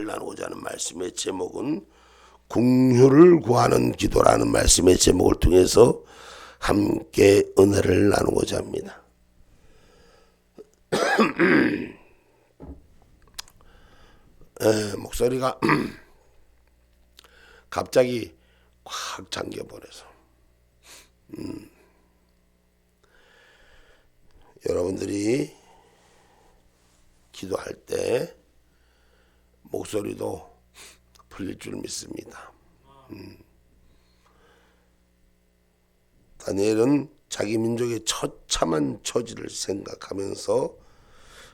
나누고자 하는 말씀의 제목은 긍휼을 구하는 기도라는 말씀의 제목을 통해서 함께 은혜를 나누고자 합니다. 목소리가 갑자기 꽉 잠겨버려서 여러분들이 기도할 때 목소리도 풀릴 줄 믿습니다. 다니엘은 자기 민족의 처참한 처지를 생각하면서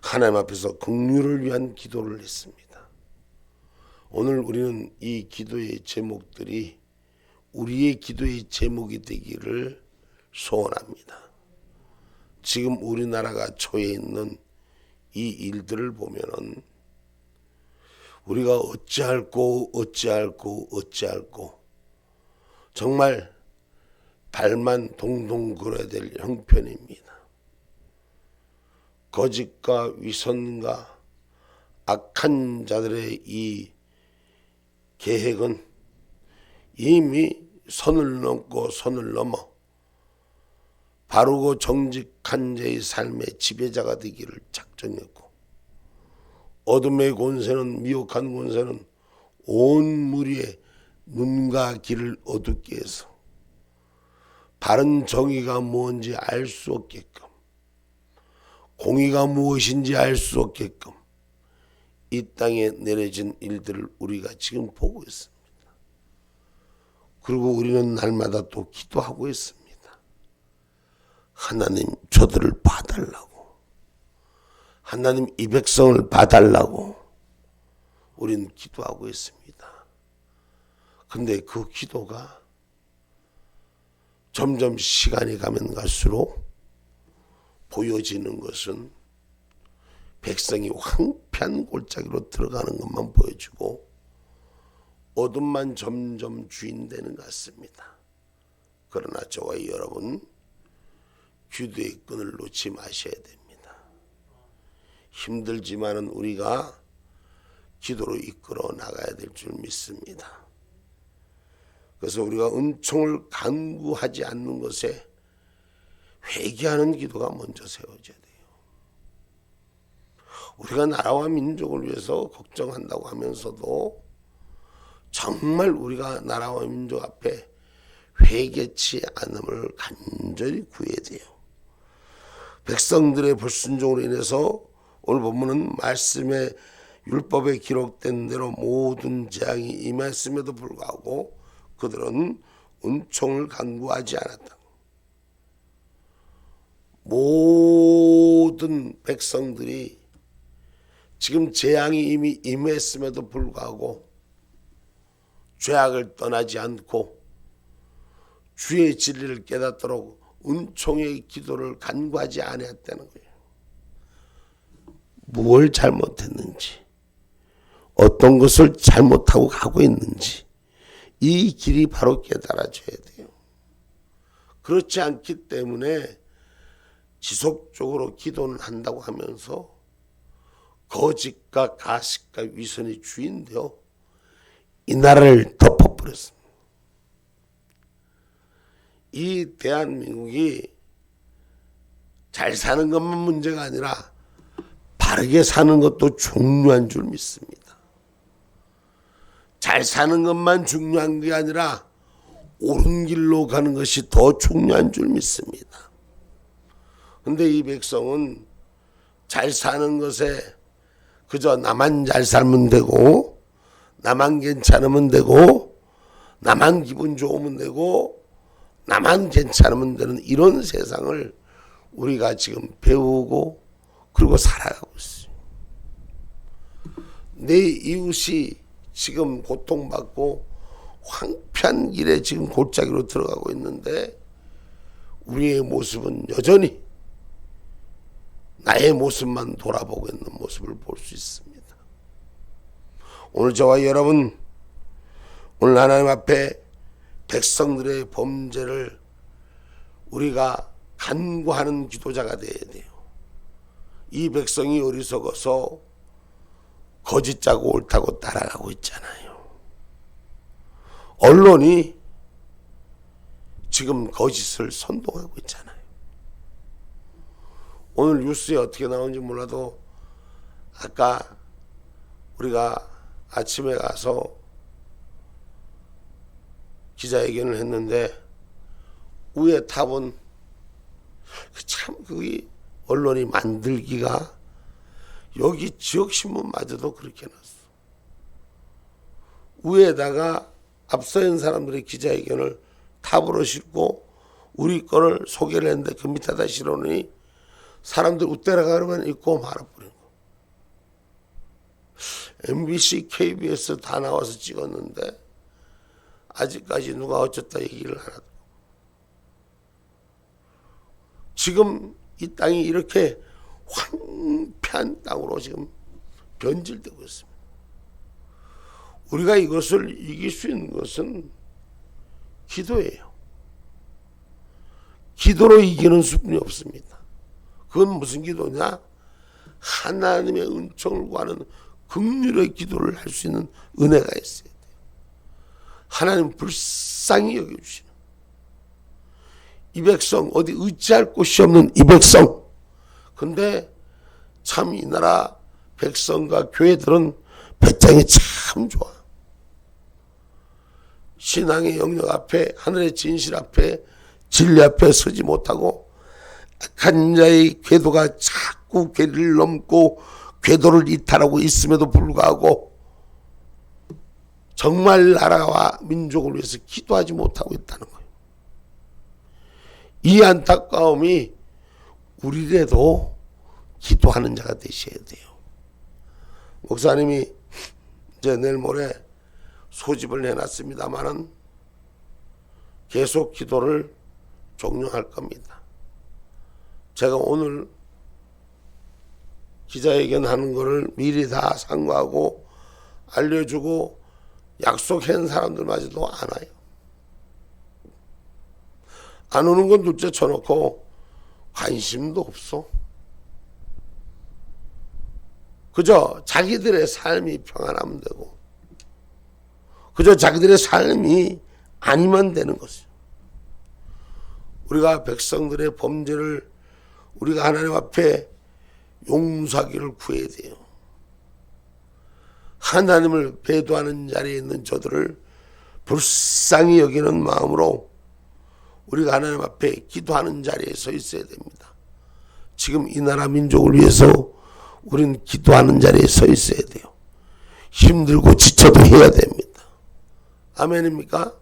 하나님 앞에서 긍휼을 위한 기도를 했습니다. 오늘 우리는 이 기도의 제목들이 우리의 기도의 제목이 되기를 소원합니다. 지금 우리나라가 처해 있는 이 일들을 보면은 우리가 어찌할꼬 정말 발만 동동 굴어야 될 형편입니다. 거짓과 위선과 악한 자들의 이 계획은 이미 선을 넘고 선을 넘어 바르고 정직한 자의 삶의 지배자가 되기를 작정했고, 어둠의 권세는, 미혹한 권세는 온 무리의 눈과 귀를 어둡게 해서 바른 정의가 뭔지 알 수 없게끔, 공의가 무엇인지 알 수 없게끔 이 땅에 내려진 일들을 우리가 지금 보고 있습니다. 그리고 우리는 날마다 또 기도하고 있습니다. 하나님, 저들을 봐달라고, 하나님, 이 백성을 봐달라고 우리는 기도하고 있습니다. 근데 그 기도가 점점 시간이 가면 갈수록 보여지는 것은 백성이 황폐한 골짜기로 들어가는 것만 보여주고 어둠만 점점 주인 되는 것 같습니다. 그러나 저와 여러분, 기도의 끈을 놓지 마셔야 됩니다. 힘들지만은 우리가 기도로 이끌어 나가야 될 줄 믿습니다. 그래서 우리가 은총을 간구하지 않는 것에 회개하는 기도가 먼저 세워져야 돼요. 우리가 나라와 민족을 위해서 걱정한다고 하면서도 정말 우리가 나라와 민족 앞에 회개치 않음을 간절히 구해야 돼요. 백성들의 불순종으로 인해서 오늘 본문은 말씀의 율법에 기록된 대로 모든 재앙이 임했음에도 불구하고 그들은 은총을 간구하지 않았다. 모든 백성들이 지금 재앙이 이미 임했음에도 불구하고 죄악을 떠나지 않고 주의 진리를 깨닫도록 은총의 기도를 간구하지 않았다는 거예요. 무엇을 잘못했는지, 어떤 것을 잘못하고 가고 있는지 이 길이 바로 깨달아져야 돼요. 그렇지 않기 때문에 지속적으로 기도는 한다고 하면서 거짓과 가식과 위선의 주인되어 이 나라를 덮어버렸습니다. 이 대한민국이 잘 사는 것만 문제가 아니라 바르게 사는 것도 중요한 줄 믿습니다. 잘 사는 것만 중요한 게 아니라 옳은 길로 가는 것이 더 중요한 줄 믿습니다. 그런데 이 백성은 잘 사는 것에 그저 나만 잘 살면 되고, 나만 괜찮으면 되고, 나만 기분 좋으면 되고, 나만 괜찮으면 되는 이런 세상을 우리가 지금 배우고 그리고 살아가고 있어요. 내 이웃이 지금 고통받고 황폐한 길에 지금 골짜기로 들어가고 있는데 우리의 모습은 여전히 나의 모습만 돌아보고 있는 모습을 볼 수 있습니다. 오늘 저와 여러분, 오늘 하나님 앞에 백성들의 범죄를 우리가 간구하는 기도자가 되어야 돼요. 이 백성이 어리석어서 거짓 짜고 옳다고 따라가고 있잖아요. 언론이 지금 거짓을 선동하고 있잖아요. 오늘 뉴스에 어떻게 나오는지 몰라도 아까 우리가 아침에 가서 기자회견을 했는데 위에 탑은 참 그게 언론이 만들기가 여기 지역신문마저도 그렇게 놨어. 위에다가 앞서 있는 사람들의 기자회견을 탑으로 싣고 우리 거를 소개를 했는데 그 밑에다 실어놓으니 사람들 웃대라가 그러면 읽고 말아버린 거. MBC, KBS 다 나와서 찍었는데 아직까지 누가 어쩌다 얘기를 안 하더라고. 지금 이 땅이 이렇게 황폐한 땅으로 지금 변질되고 있습니다. 우리가 이것을 이길 수 있는 것은 기도예요. 기도로 이기는 수뿐이 없습니다. 그건 무슨 기도냐? 하나님의 은총을 구하는 긍휼의 기도를 할 수 있는 은혜가 있어야 돼요. 하나님 불쌍히 여겨주시는 이 백성, 어디 의지할 곳이 없는 이 백성. 근데 참 이 나라 백성과 교회들은 배짱이 참 좋아. 신앙의 영역 앞에, 하늘의 진실 앞에, 진리 앞에 서지 못하고 악한 자의 궤도가 자꾸 괴리를 넘고 궤도를 이탈하고 있음에도 불구하고 정말 나라와 민족을 위해서 기도하지 못하고 있다는 거예요. 이 안타까움이 우리라도 기도하는 자가 되셔야 돼요. 목사님이 이제 내일 모레 소집을 해놨습니다만은 계속 기도를 종료할 겁니다. 제가 오늘 기자회견 하는 거를 미리 다 상고하고 알려주고 약속한 사람들마저도 안 와요. 안 오는 건 둘째 쳐놓고 관심도 없어. 그저 자기들의 삶이 평안하면 되고 그저 자기들의 삶이 아니면 되는 것이죠. 우리가 백성들의 범죄를 우리가 하나님 앞에 용서하기를 구해야 돼요. 하나님을 배도하는 자리에 있는 저들을 불쌍히 여기는 마음으로 우리가 하나님 앞에 기도하는 자리에 서 있어야 됩니다. 지금 이 나라 민족을 위해서 우리는 기도하는 자리에 서 있어야 돼요. 힘들고 지쳐도 해야 됩니다. 아멘입니까?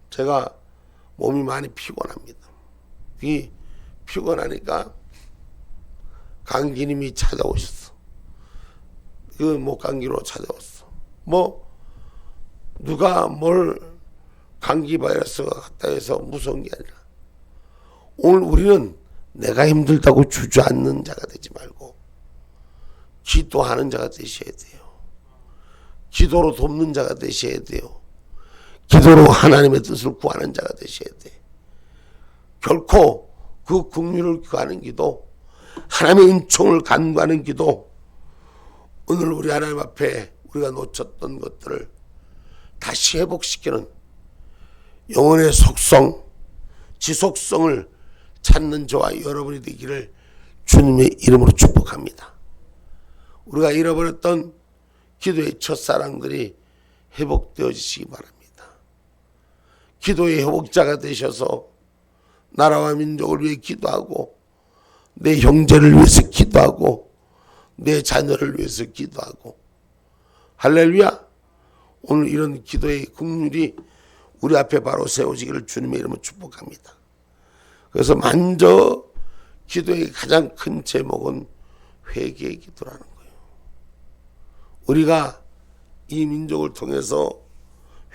제가 몸이 많이 피곤합니다. 이 피곤하니까 감기님이 찾아오셨어. 그 목감기로 찾아왔어. 뭐 누가 뭘 감기 바이러스가 갔다 해서 무서운 게 아니라 오늘 우리는 내가 힘들다고 주저앉는 자가 되지 말고 기도하는 자가 되셔야 돼요. 기도로 돕는 자가 되셔야 돼요. 기도로 하나님의 뜻을 구하는 자가 되셔야 돼. 결코 그 긍휼을 구하는 기도, 하나님의 은총을 간구하는 기도, 오늘 우리 하나님 앞에 우리가 놓쳤던 것들을 다시 회복시키는 영혼의 속성, 지속성을 찾는 저와 여러분이 되기를 주님의 이름으로 축복합니다. 우리가 잃어버렸던 기도의 첫사랑들이 회복되어지시기 바랍니다. 기도의 회복자가 되셔서 나라와 민족을 위해 기도하고 내 형제를 위해서 기도하고 내 자녀를 위해서 기도하고 할렐루야. 오늘 이런 기도의 긍휼이 우리 앞에 바로 세워지기를 주님의 이름으로 축복합니다. 그래서 먼저 기도의 가장 큰 제목은 회개의 기도라는 거예요. 우리가 이 민족을 통해서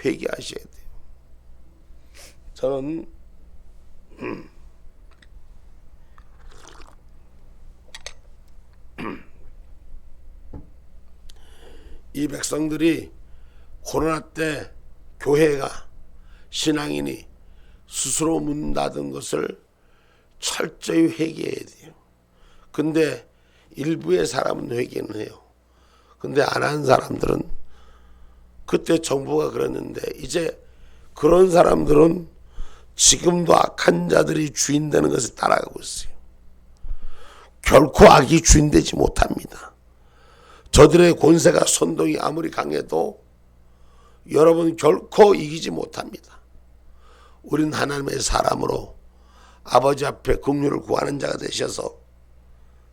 회개하셔야 돼요. 저는 이 백성들이 코로나 때 교회가 신앙인이 스스로 문 닫은 것을 철저히 회개해야 돼요. 근데 일부의 사람은 회개는 해요. 근데 안 한 사람들은 그때 정부가 그랬는데 이제 그런 사람들은 지금도 악한 자들이 주인 되는 것을 따라가고 있어요. 결코 악이 주인 되지 못합니다. 저들의 권세가 선동이 아무리 강해도 여러분 결코 이기지 못합니다. 우린 하나님의 사람으로 아버지 앞에 긍휼을 구하는 자가 되셔서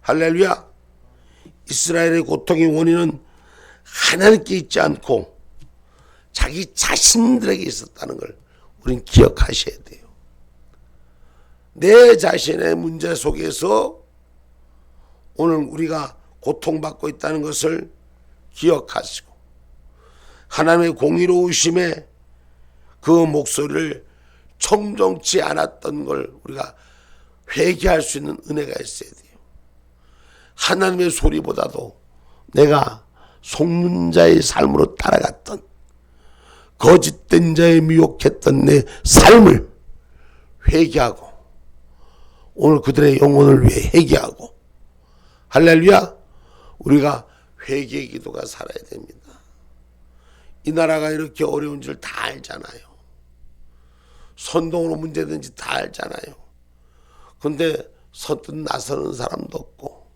할렐루야, 이스라엘의 고통의 원인은 하나님께 있지 않고 자기 자신들에게 있었다는 걸 우린 기억하셔야 돼요. 내 자신의 문제 속에서 오늘 우리가 고통받고 있다는 것을 기억하시고 하나님의 공의로우심에 그 목소리를 청정치 않았던 걸 우리가 회개할 수 있는 은혜가 있어야 돼요. 하나님의 소리보다도 내가 속는 자의 삶으로 따라갔던 거짓된 자에 미혹했던 내 삶을 회개하고 오늘 그들의 영혼을 위해 회개하고 할렐루야, 우리가 회개의 기도가 살아야 됩니다. 이 나라가 이렇게 어려운 줄 다 알잖아요. 선동으로 문제든지 다 알잖아요. 근데 선뜻 나서는 사람도 없고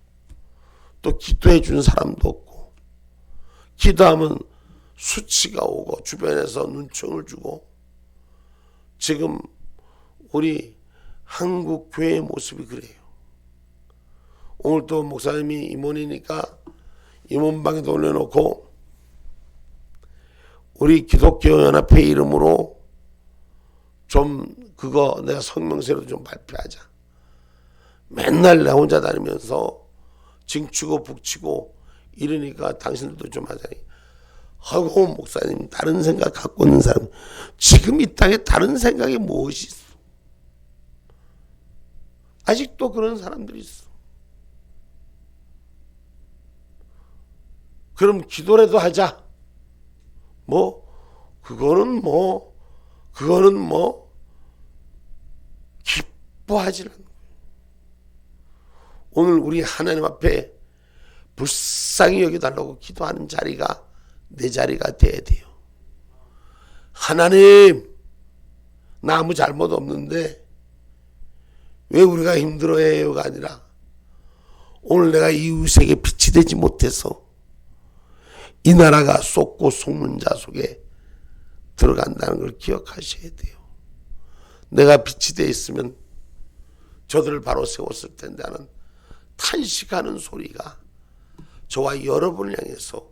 또 기도해 주는 사람도 없고 기도하면 수치가 오고 주변에서 눈총을 주고 지금 우리 한국 교회의 모습이 그래요. 오늘 또 목사님이 임원이니까 임원방에도 올려놓고 우리 기독교연합회 이름으로 좀 그거 내가 성명서로 좀 발표하자. 맨날 나 혼자 다니면서 징치고 북치고 이러니까 당신들도 좀 하자니. 하고 목사님 다른 생각 갖고 있는 사람 지금 이 땅에 다른 생각이 무엇이 있어? 아직도 그런 사람들이 있어. 그럼 기도라도 하자. 그거는 기뻐하지 않는 거예요. 오늘 우리 하나님 앞에 불쌍히 여겨달라고 기도하는 자리가 내 자리가 돼야 돼요. 하나님, 나 아무 잘못 없는데 왜 우리가 힘들어해요가 아니라 오늘 내가 이웃에게 빛이 되지 못해서 이 나라가 쏟고 속는 자 속에 들어간다는 걸 기억하셔야 돼요. 내가 빛이 돼 있으면 저들을 바로 세웠을 텐데 하는 탄식하는 소리가 저와 여러분을 향해서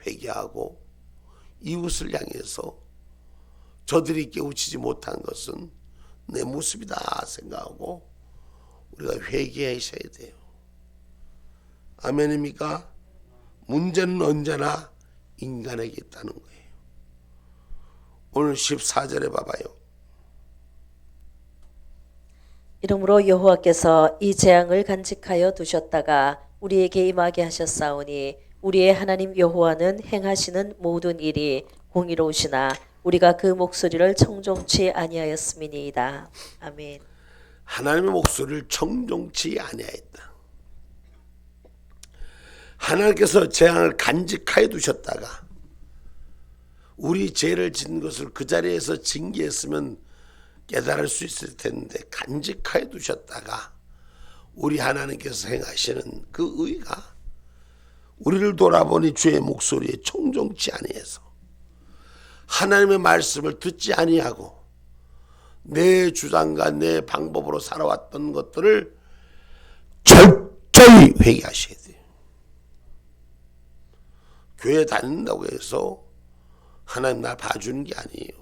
회개하고 이웃을 향해서 저들이 깨우치지 못한 것은 내 모습이다 생각하고 우리가 회개하셔야 돼요. 아멘입니까? 문제는 언제나 인간에게 있다는 거예요. 오늘 14절에 봐봐요. 이러므로 여호와께서 이 재앙을 간직하여 두셨다가 우리에게 임하게 하셨사오니 우리의 하나님 여호와는 행하시는 모든 일이 공의로우시나 우리가 그 목소리를 청종치 아니하였음이니이다. 아멘. 하나님의 목소리를 청종치 아니하였다. 하나님께서 재앙을 간직하여 두셨다가 우리 죄를 짓는 것을 그 자리에서 징계했으면 깨달을 수 있을 텐데 간직하여 두셨다가 우리 하나님께서 행하시는 그 의가 우리를 돌아보니 주의 목소리에 청종치 아니해서 하나님의 말씀을 듣지 아니하고 내 주장과 내 방법으로 살아왔던 것들을 철저히 회개하셔야 돼요. 교회 다닌다고 해서 하나님 날 봐주는 게 아니에요.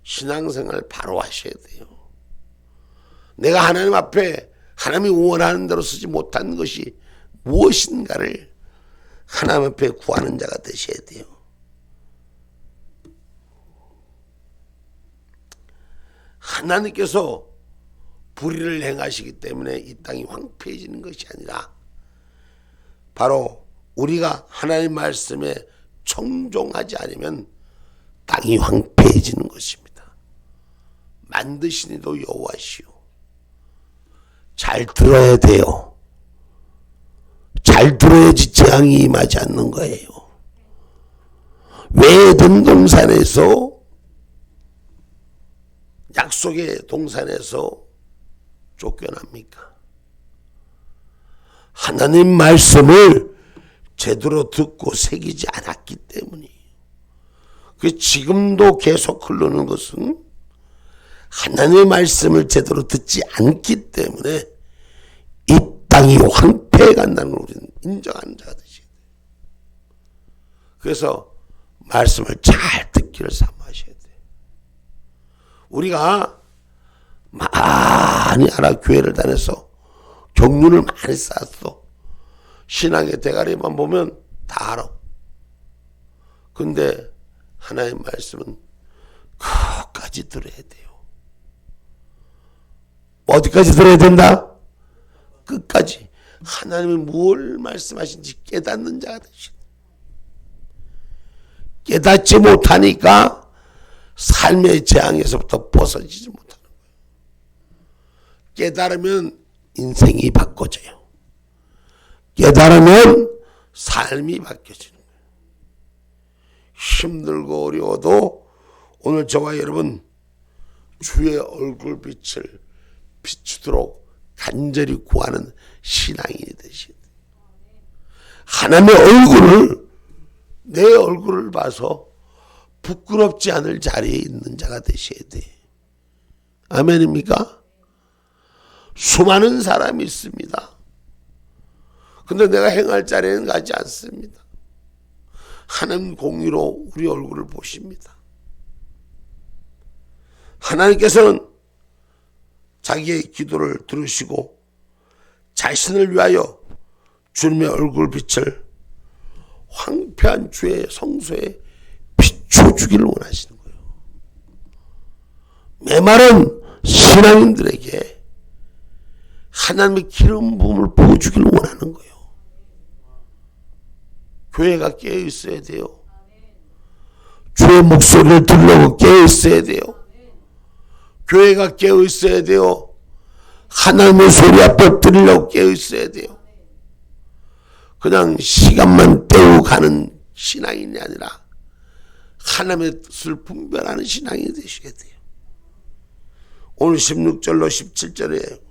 신앙생활 바로 하셔야 돼요. 내가 하나님 앞에 하나님이 원하는 대로 쓰지 못한 것이 무엇인가를 하나님 앞에 구하는 자가 되셔야 돼요. 하나님께서 불의를 행하시기 때문에 이 땅이 황폐해지는 것이 아니라 바로 우리가 하나님 말씀에 청종하지 않으면 땅이 황폐해지는 것입니다. 만드신 이도 여호와시오. 잘 들어야 돼요. 잘 들어야지 재앙이 임하지 않는 거예요. 왜 에덴 동산에서, 약속의 동산에서 쫓겨납니까? 하나님 말씀을 제대로 듣고 새기지 않았기 때문이에요. 그 지금도 계속 흐르는 것은 하나님의 말씀을 제대로 듣지 않기 때문에 이 땅이 황폐해 간다는 걸 우리는 인정하는 자가 되셔야 돼요. 그래서 말씀을 잘 듣기를 삼으셔야 돼요. 우리가 많이 알아, 교회를 다녀서 경륜을 많이 쌓았어. 신앙의 대가리만 보면 다 알아. 근데 하나님의 말씀은 끝까지 들어야 돼요. 어디까지 들어야 된다? 끝까지. 하나님이 뭘 말씀하신지 깨닫는 자가 되시다. 깨닫지 못하니까 삶의 재앙에서부터 벗어지지 못하는 거예요. 깨달으면 인생이 바꿔져요. 깨달으면 삶이 바뀌어지는 거예요. 힘들고 어려워도 오늘 저와 여러분 주의 얼굴빛을 비추도록 간절히 구하는 신앙인이 되셔야 돼요. 하나님의 얼굴을, 내 얼굴을 봐서 부끄럽지 않을 자리에 있는 자가 되셔야 돼요. 아멘입니까? 수많은 사람이 있습니다. 근데 내가 행할 자리에는 가지 않습니다. 하나님 공의로 우리 얼굴을 보십니다. 하나님께서는 자기의 기도를 들으시고 자신을 위하여 주님의 얼굴빛을 황폐한 주의 성소에 비춰주기를 원하시는 거예요. 메마른 신앙인들에게 하나님의 기름 부음을 부어주기를 원하는 거예요. 교회가 깨어있어야 돼요. 주의 목소리를 들으려고 깨어있어야 돼요. 교회가 깨어있어야 돼요. 하나님의 소리 앞에 들으려고 깨어있어야 돼요. 그냥 시간만 때우고 가는 신앙인이 아니라 하나님의 뜻을 분별하는 신앙이 되셔야 돼요. 오늘 16절로 17절에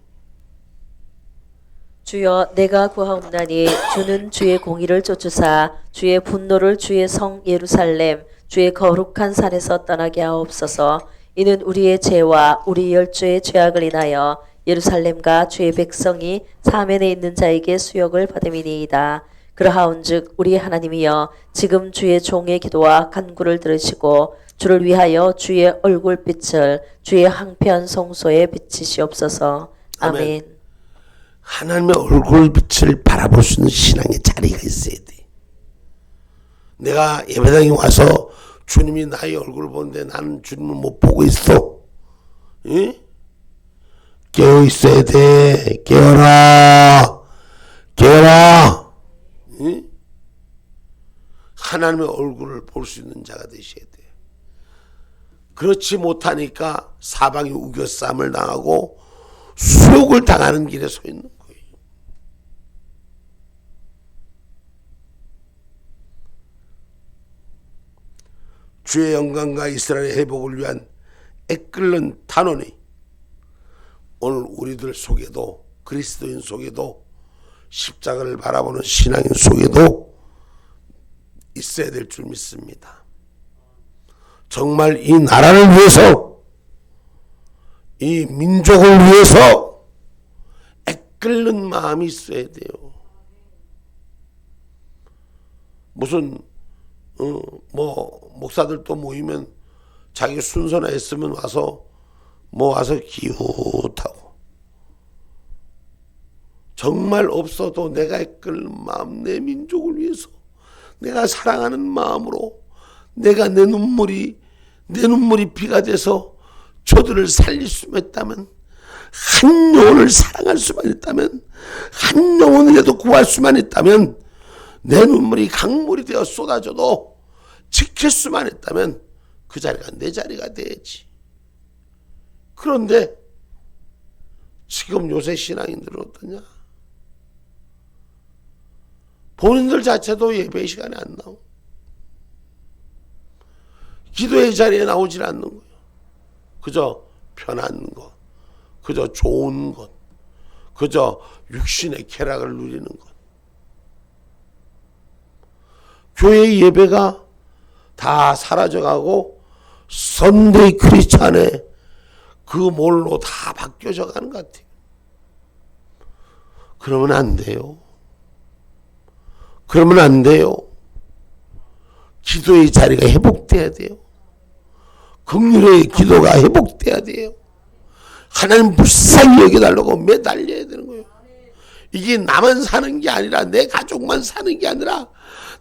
주여 내가 구하옵나니 주는 주의 공의를 쫓으사 주의 분노를 주의 성 예루살렘 주의 거룩한 산에서 떠나게 하옵소서. 이는 우리의 죄와 우리 열조의 죄악을 인하여 예루살렘과 주의 백성이 사면에 있는 자에게 수욕을 받음이니이다. 그러하온즉 우리 하나님이여 지금 주의 종의 기도와 간구를 들으시고 주를 위하여 주의 얼굴빛을 주의 황폐한 성소에 비치시옵소서. 아멘. 하나님의 얼굴빛을 바라볼 수 있는 신앙의 자리가 있어야 돼. 내가 예배당에 와서 주님이 나의 얼굴을 보는데 나는 주님을 못 보고 있어. 응? 깨어 있어야 돼. 깨어라. 깨어라. 응? 하나님의 얼굴을 볼 수 있는 자가 되셔야 돼. 그렇지 못하니까 사방이 우겨쌈을 당하고 수욕을 당하는 길에 서 있는 거예요. 주의 영광과 이스라엘의 회복을 위한 애끓는 탄원이 오늘 우리들 속에도, 그리스도인 속에도, 십자가를 바라보는 신앙인 속에도 있어야 될 줄 믿습니다. 정말 이 나라를 위해서, 이 민족을 위해서 애끓는 마음이 있어야 돼요. 무슨 목사들도 모이면 자기 순서나 했으면 와서 기웃하고, 정말 없어도 내가 이끄는 마음, 내 민족을 위해서 내가 사랑하는 마음으로 내가 내 눈물이 비가 돼서 저들을 살릴 수만 있다면, 한 영혼을 사랑할 수만 있다면, 한 영혼이라도 구할 수만 있다면, 내 눈물이 강물이 되어 쏟아져도 지킬 수만 있다면 그 자리가 내 자리가 돼야지. 그런데 지금 요새 신앙인들은 어떠냐? 본인들 자체도 예배 시간에 안 나오. 기도의 자리에 나오질 않는 거예요. 그저 편한 것, 그저 좋은 것, 그저 육신의 쾌락을 누리는 것. 교회의 예배가 다 사라져가고 선데이 크리스찬의 그 몰로 다 바뀌어져 가는 것 같아요. 그러면 안 돼요. 그러면 안 돼요. 기도의 자리가 회복돼야 돼요. 긍휼의 기도가 회복돼야 돼요. 하나님 불쌍히 여겨달라고 매달려야 되는 거예요. 이게 나만 사는 게 아니라 내 가족만 사는 게 아니라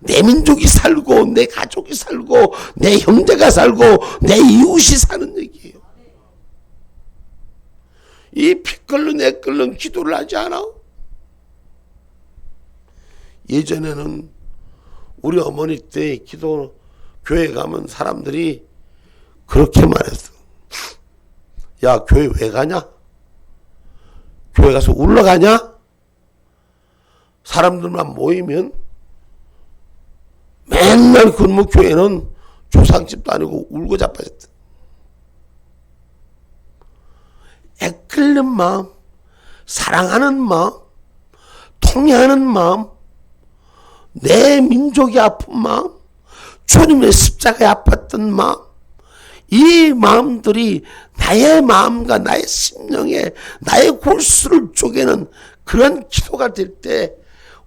내 민족이 살고 내 가족이 살고 내 형제가 살고 내 이웃이 사는 얘기예요. 이 피 끓는 애 끓는 기도를 하지 않아? 예전에는 우리 어머니 때 기도 교회 가면 사람들이 그렇게 말했어. 야, 교회 왜 가냐? 교회 가서 울러 가냐? 사람들만 모이면 맨날 근무교회는 조상집도 아니고 울고 자빠졌다. 애끓는 마음, 사랑하는 마음, 통회하는 마음, 내 민족이 아픈 마음, 주님의 십자가에 아팠던 마음, 이 마음들이 나의 마음과 나의 심령에 나의 골수를 쪼개는 그런 기도가 될 때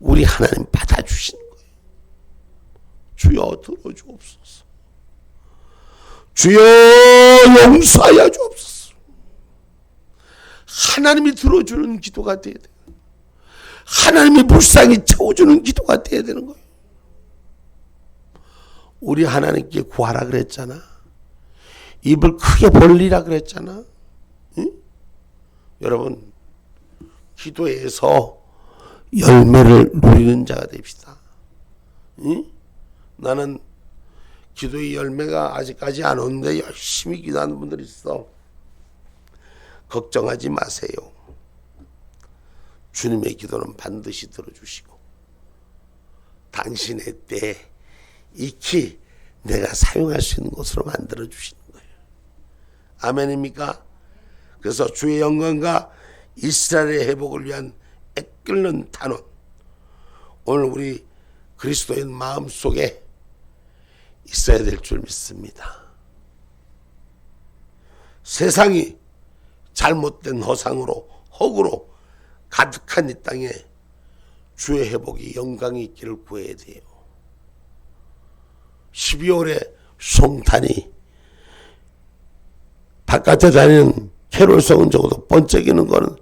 우리 하나님 받아주시는 거예요. 주여 들어주옵소서. 주여 용서하여 주옵소서. 하나님이 들어주는 기도가 돼야 돼요. 하나님이 불쌍히 채워주는 기도가 돼야 되는 거예요. 우리 하나님께 구하라 그랬잖아. 입을 크게 벌리라 그랬잖아. 응? 여러분, 기도에서 열매를 누리는 자가 됩시다. 응? 나는 기도의 열매가 아직까지 안 오는데 열심히 기도하는 분들이 있어. 걱정하지 마세요. 주님의 기도는 반드시 들어주시고 당신의 때에 익히 내가 사용할 수 있는 것으로 만들어 주시는 거예요. 아멘입니까? 그래서 주의 영광과 이스라엘의 회복을 위한 애끓는 탄원, 오늘 우리 그리스도인 마음속에 있어야 될 줄 믿습니다. 세상이 잘못된 허상으로 허구로 가득한 이 땅에 주의 회복이 영광이 있기를 구해야 돼요. 12월에 송탄이 바깥에 다니는 캐롤성은 적어도 번쩍이는 거는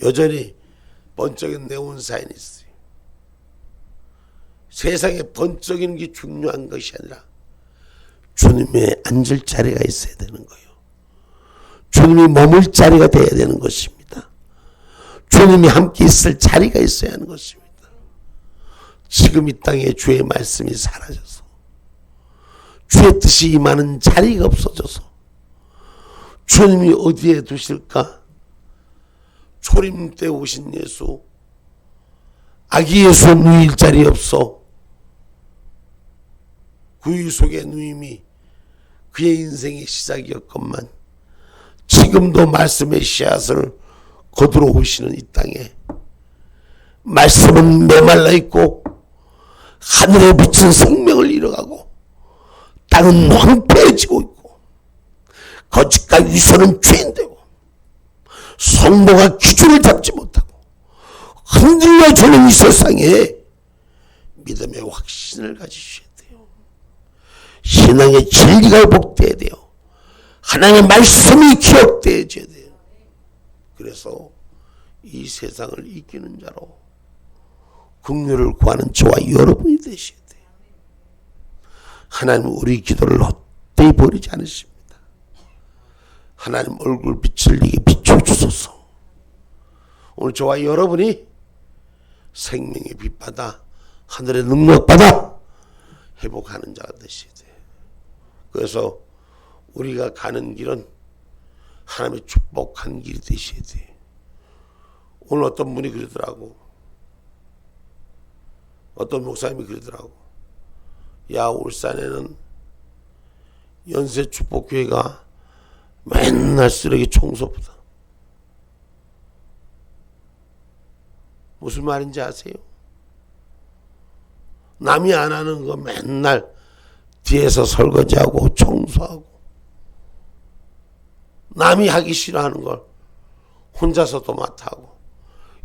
여전히 번쩍이는 네온사인이 있어요. 세상에 번쩍이는 게 중요한 것이 아니라 주님의 앉을 자리가 있어야 되는 거예요. 주님이 머물 자리가 돼야 되는 것입니다. 주님이 함께 있을 자리가 있어야 하는 것입니다. 지금 이 땅에 주의 말씀이 사라져서 주의 뜻이 임하는 자리가 없어져서 주님이 어디에 두실까? 초림 때 오신 예수, 아기 예수 누일 자리 없어 구유 속에 누임이 그의 인생의 시작이었건만 지금도 말씀의 씨앗을 거두러 오시는 이 땅에 말씀은 메말라 있고 하늘에 비친 생명을 잃어가고 땅은 황폐해지고 있고 거짓과 위선은 죄인되고 성도가 기준을 잡지 못하고 흔들려지는 이 세상에 믿음의 확신을 가지셔야 돼요. 신앙의 진리가 회복돼야 돼요. 하나님의 말씀이 기억되어져야 돼요. 그래서 이 세상을 이기는 자로 긍휼을 구하는 저와 여러분이 되셔야 돼요. 하나님은 우리 기도를 헛되이 버리지 않으십니다. 하나님 얼굴 빛을 내게 비춰주소서. 오늘 저와 여러분이 생명의 빛받아 하늘의 능력받아 회복하는 자가 되셔야 돼요. 그래서 우리가 가는 길은 하나님의 축복한 길이 되셔야 돼요. 오늘 어떤 분이 그러더라고. 어떤 목사님이 그러더라고. 야, 울산에는 연세축복교회가 맨날 쓰레기 청소보다. 무슨 말인지 아세요? 남이 안 하는 거 맨날 뒤에서 설거지하고 청소하고, 남이 하기 싫어하는 걸 혼자서 도맡아하고,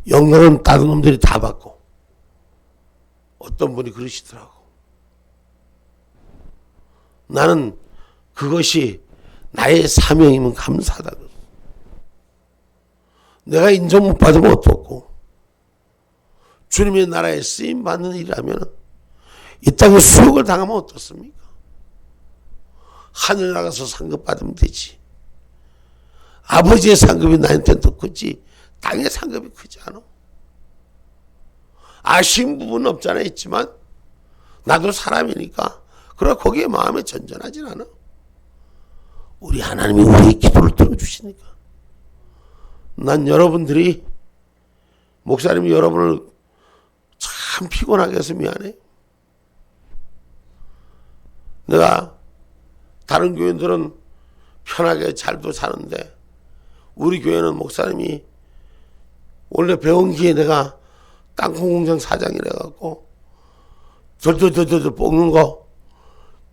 영광은 다른 놈들이 다 받고. 어떤 분이 그러시더라고. 나는 그것이 나의 사명이면 감사하다. 내가 인정 못 받으면 어떻고, 주님의 나라에 쓰임 받는 일이라면 이 땅에 수욕을 당하면 어떻습니까? 하늘 나가서 상급 받으면 되지. 아버지의 상급이 나한테는 더 크지 땅의 상급이 크지 않아. 아쉬운 부분은 없잖아. 있지만 나도 사람이니까 그래 거기에 마음에 전전하진 않아. 우리 하나님이 우리의 기도를 들어주시니까. 난 여러분들이, 목사님이 여러분을 참 피곤하게 해서 미안해. 내가 다른 교회들은 편하게 잘도 사는데 우리 교회는 목사님이 원래 배운기에 내가 땅콩 공장 사장이라 갖고 덜덜덜덜 뽑는 거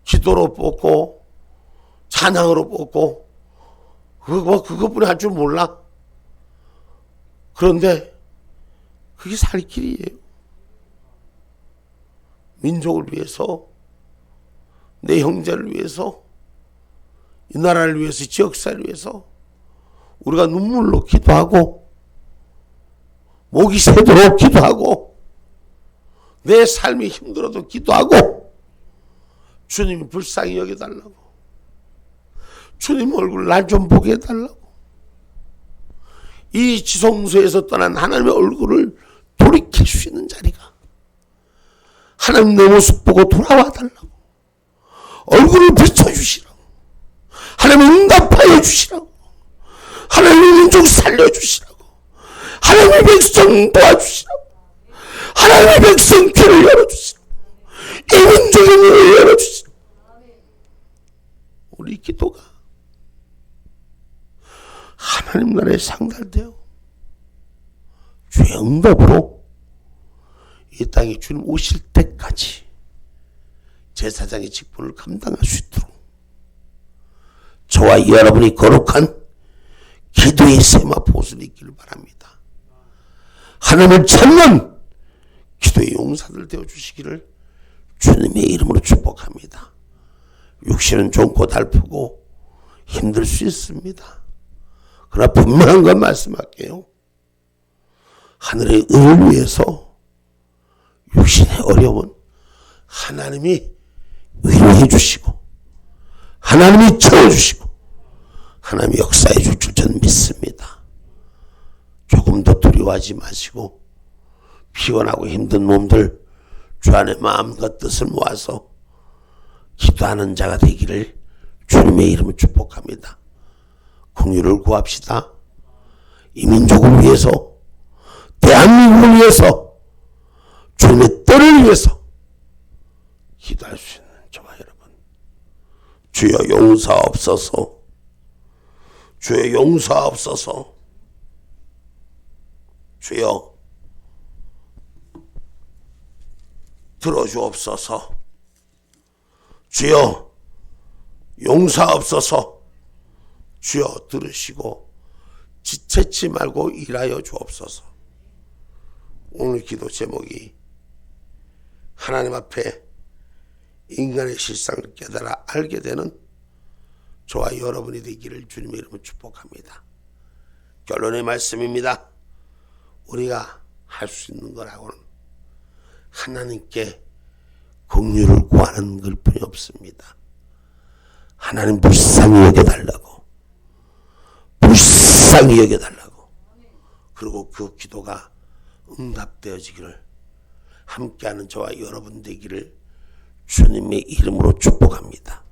기도로 뽑고 찬양으로 뽑고 그것뿐이 할 줄 몰라. 그런데 그게 살 길이에요. 민족을 위해서, 내 형제를 위해서, 이 나라를 위해서, 지역사회를 위해서 우리가 눈물로 기도하고 목이 새도록 기도하고 내 삶이 힘들어도 기도하고 주님이 불쌍히 여겨달라고, 주님 얼굴 날 좀 보게 해달라고, 이 지성소에서 떠난 하나님의 얼굴을 돌이킬 수 있는 자리가, 하나님 내 모습 보고 돌아와 달라고, 얼굴을 비춰주시라고, 하나님 응답하여 주시라고, 하나님의 민족 살려주시라고, 하나님의 백성 도와주시라고, 하나님의 백성 귀를 열어주시라고, 이 민족의 문을 열어주시라고. 우리 기도가 하나님 나라에 상달되어 주의 응답으로 이 땅에 주님 오실 때까지 제사장의 직분을 감당할 수 있도록 저와 여러분이 거룩한 기도의 세마포옷을 입기를 바랍니다. 하나님을 찾는 기도의 용사들 되어주시기를 주님의 이름으로 축복합니다. 육신은 좁고 달프고 힘들 수 있습니다. 그러나 분명한 건 말씀할게요. 하늘의 의를 위해서 육신의 어려움은 하나님이 위로해 주시고 하나님이 채워주시고 하나님이 역사해 줄 줄 저는 믿습니다. 조금 더 두려워하지 마시고 피곤하고 힘든 몸들 주 안에 마음과 뜻을 모아서 기도하는 자가 되기를 주님의 이름을 축복합니다. 긍휼을 구합시다. 이 민족을 위해서, 대한민국을 위해서, 주님의 때를 위해서 기도할 수 있는 저와 여러분, 주여 용서하옵소서, 주여 용서하옵소서, 주여 들어주옵소서, 주여 용서하옵소서, 주여 들으시고 지체치 말고 일하여 주옵소서. 오늘 기도 제목이 하나님 앞에 인간의 실상을 깨달아 알게 되는 저와 여러분이 되기를 주님의 이름으로 축복합니다. 결론의 말씀입니다. 우리가 할 수 있는 거라고는 하나님께 긍휼을 구하는 것뿐이 없습니다. 하나님 불쌍히 여겨달라고, 불쌍히 여겨달라고, 그리고 그 기도가 응답되어지기를 함께하는 저와 여러분 되기를 주님의 이름으로 축복합니다.